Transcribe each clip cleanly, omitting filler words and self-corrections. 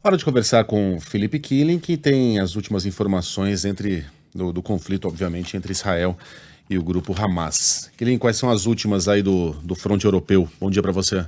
Hora de conversar com Felipe Killing, que tem as últimas informações do conflito, obviamente, entre Israel e o grupo Hamas. Killing, quais são as últimas aí do fronte europeu? Bom dia para você.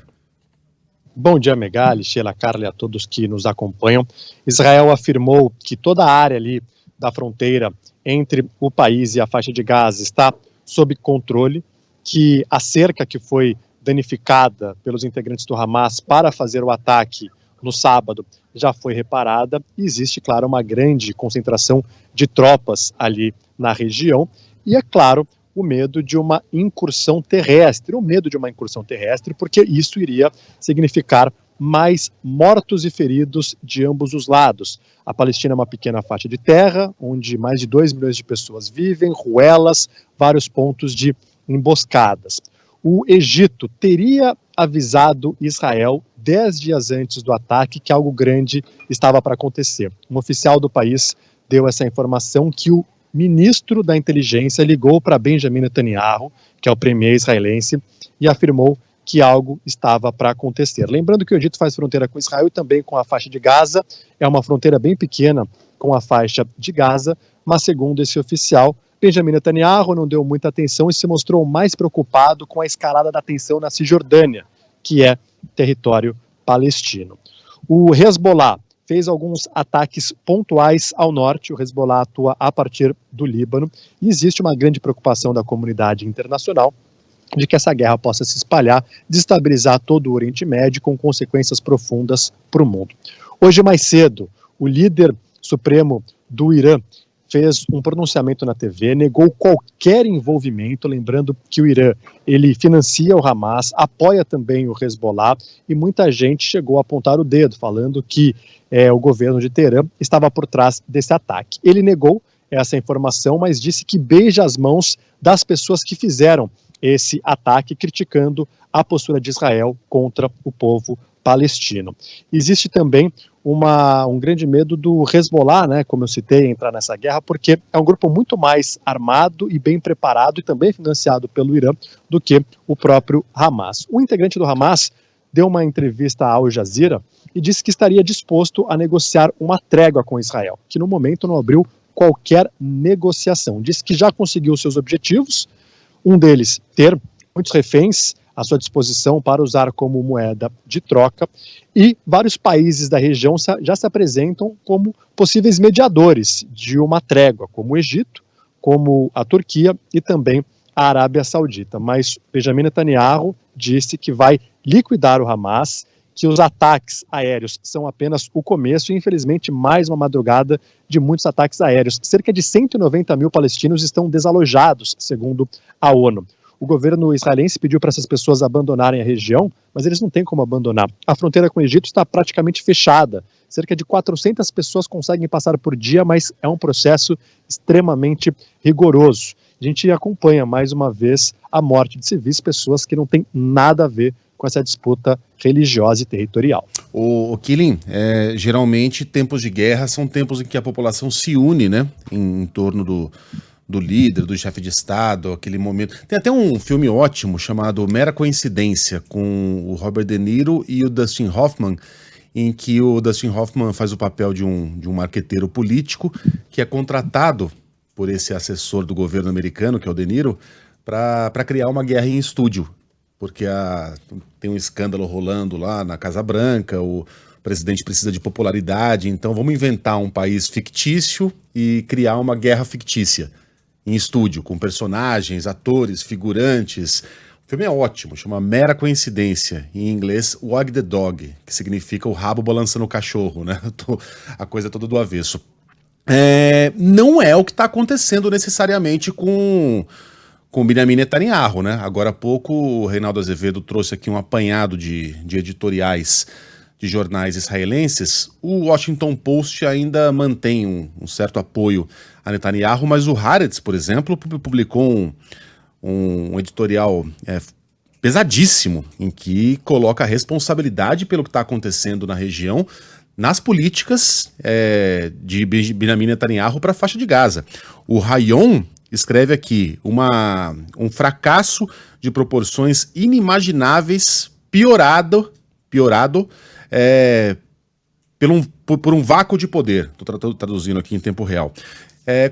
Bom dia, Megali, Sheila, Carla e a todos que nos acompanham. Israel afirmou que toda a área ali da fronteira entre o país e a faixa de Gaza está sob controle, que a cerca que foi danificada pelos integrantes do Hamas para fazer o ataque no sábado já foi reparada e existe, claro, uma grande concentração de tropas ali na região e, é claro, o medo de uma incursão terrestre, porque isso iria significar mais mortos e feridos de ambos os lados. A Palestina é uma pequena faixa de terra, onde mais de 2 milhões de pessoas vivem, ruelas, vários pontos de emboscadas. O Egito teria avisado Israel 10 dias antes do ataque que algo grande estava para acontecer. Um oficial do país deu essa informação que o ministro da inteligência ligou para Benjamin Netanyahu, que é o premier israelense, e afirmou que algo estava para acontecer. Lembrando que o Egito faz fronteira com Israel e também com a faixa de Gaza, é uma fronteira bem pequena com a faixa de Gaza, mas segundo esse oficial, Benjamin Netanyahu não deu muita atenção e se mostrou mais preocupado com a escalada da tensão na Cisjordânia, que é território palestino. O Hezbollah fez alguns ataques pontuais ao norte, o Hezbollah atua a partir do Líbano, e existe uma grande preocupação da comunidade internacional de que essa guerra possa se espalhar, destabilizar todo o Oriente Médio, com consequências profundas para o mundo. Hoje mais cedo, o líder supremo do Irã fez um pronunciamento na TV, negou qualquer envolvimento, lembrando que o Irã, ele financia o Hamas, apoia também o Hezbollah, e muita gente chegou a apontar o dedo, falando que o governo de Teherã estava por trás desse ataque. Ele negou essa informação, mas disse que beija as mãos das pessoas que fizeram esse ataque, criticando a postura de Israel contra o povo palestino. Existe também um grande medo do Hezbollah, né, como eu citei, entrar nessa guerra, porque é um grupo muito mais armado e bem preparado e também financiado pelo Irã do que o próprio Hamas. O integrante do Hamas deu uma entrevista à Al Jazeera e disse que estaria disposto a negociar uma trégua com Israel, que no momento não abriu qualquer negociação. Disse que já conseguiu seus objetivos, um deles ter muitos reféns à sua disposição para usar como moeda de troca, e vários países da região já se apresentam como possíveis mediadores de uma trégua, como o Egito, como a Turquia e também a Arábia Saudita. Mas Benjamin Netanyahu disse que vai liquidar o Hamas, que os ataques aéreos são apenas o começo e, infelizmente, mais uma madrugada de muitos ataques aéreos. Cerca de 190 mil palestinos estão desalojados, segundo a ONU. O governo israelense pediu para essas pessoas abandonarem a região, mas eles não têm como abandonar. A fronteira com o Egito está praticamente fechada. Cerca de 400 pessoas conseguem passar por dia, mas é um processo extremamente rigoroso. A gente acompanha, mais uma vez, a morte de civis, pessoas que não têm nada a ver com essa disputa religiosa e territorial. O Killing, geralmente tempos de guerra são tempos em que a população se une, né, em torno do líder, do chefe de Estado, aquele momento. Tem até um filme ótimo chamado Mera Coincidência, com o Robert De Niro e o Dustin Hoffman, em que o Dustin Hoffman faz o papel de um marqueteiro político que é contratado por esse assessor do governo americano, que é o De Niro, para criar uma guerra em estúdio, porque tem um escândalo rolando lá na Casa Branca, o presidente precisa de popularidade, então vamos inventar um país fictício e criar uma guerra fictícia em estúdio, com personagens, atores, figurantes. O filme é ótimo, chama Mera Coincidência, em inglês Wag the Dog, que significa o rabo balançando o cachorro, né? A coisa toda do avesso. Não é o que está acontecendo necessariamente com Benjamin Netanyahu, né? Agora há pouco o Reinaldo Azevedo trouxe aqui um apanhado de editoriais de jornais israelenses. O Washington Post ainda mantém um certo apoio a Netanyahu, mas o Haaretz, por exemplo, publicou um editorial pesadíssimo, em que coloca a responsabilidade pelo que está acontecendo na região nas políticas de Benjamin Netanyahu para a faixa de Gaza. O Hayom escreve aqui um fracasso de proporções inimagináveis, piorado por um vácuo de poder. Estou traduzindo aqui em tempo real.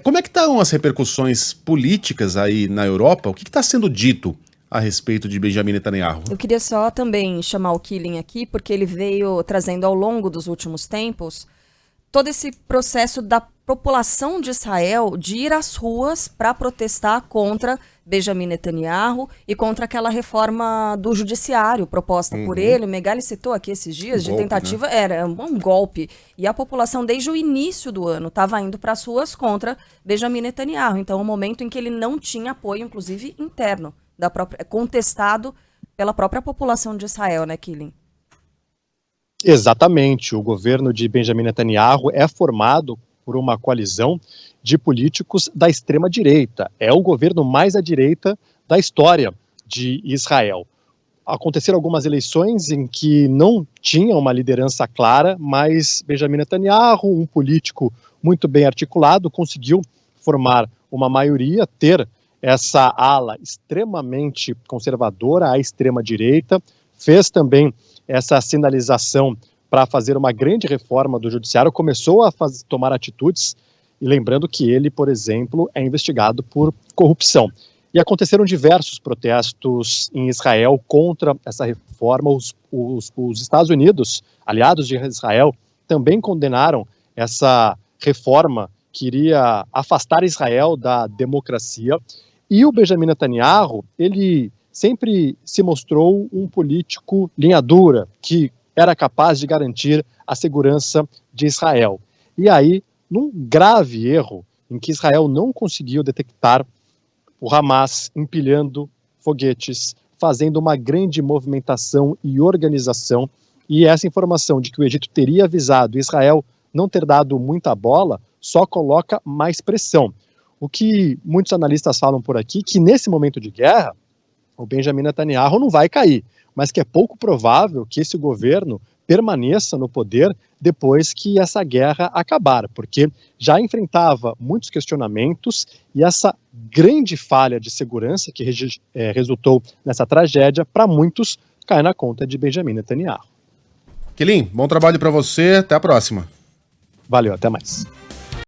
Como é que estão as repercussões políticas aí na Europa? O que está sendo dito a respeito de Benjamin Netanyahu? Eu queria só também chamar o Killing aqui, porque ele veio trazendo ao longo dos últimos tempos todo esse processo da população de Israel de ir às ruas para protestar contra Benjamin Netanyahu e contra aquela reforma do judiciário proposta por ele. O Megali citou aqui esses dias de tentativa, né? Era um golpe. E a população, desde o início do ano, estava indo para as ruas contra Benjamin Netanyahu. Então, um momento em que ele não tinha apoio, inclusive interno, contestado pela própria população de Israel, né, Killing? Exatamente. O governo de Benjamin Netanyahu é formado por uma coalizão de políticos da extrema-direita. É o governo mais à direita da história de Israel. Aconteceram algumas eleições em que não tinha uma liderança clara, mas Benjamin Netanyahu, um político muito bem articulado, conseguiu formar uma maioria, ter essa ala extremamente conservadora, à extrema-direita, fez também essa sinalização para fazer uma grande reforma do judiciário, começou a tomar atitudes, e lembrando que ele, por exemplo, é investigado por corrupção. E aconteceram diversos protestos em Israel contra essa reforma. Os Estados Unidos, aliados de Israel, também condenaram essa reforma que iria afastar Israel da democracia. E o Benjamin Netanyahu, ele sempre se mostrou um político linha dura, que era capaz de garantir a segurança de Israel. E aí, num grave erro, em que Israel não conseguiu detectar o Hamas empilhando foguetes, fazendo uma grande movimentação e organização, e essa informação de que o Egito teria avisado Israel não ter dado muita bola, só coloca mais pressão. O que muitos analistas falam por aqui, que nesse momento de guerra, o Benjamin Netanyahu não vai cair, mas que é pouco provável que esse governo permaneça no poder depois que essa guerra acabar, porque já enfrentava muitos questionamentos e essa grande falha de segurança que resultou nessa tragédia, para muitos, cai na conta de Benjamin Netanyahu. Killing, bom trabalho para você, até a próxima. Valeu, até mais.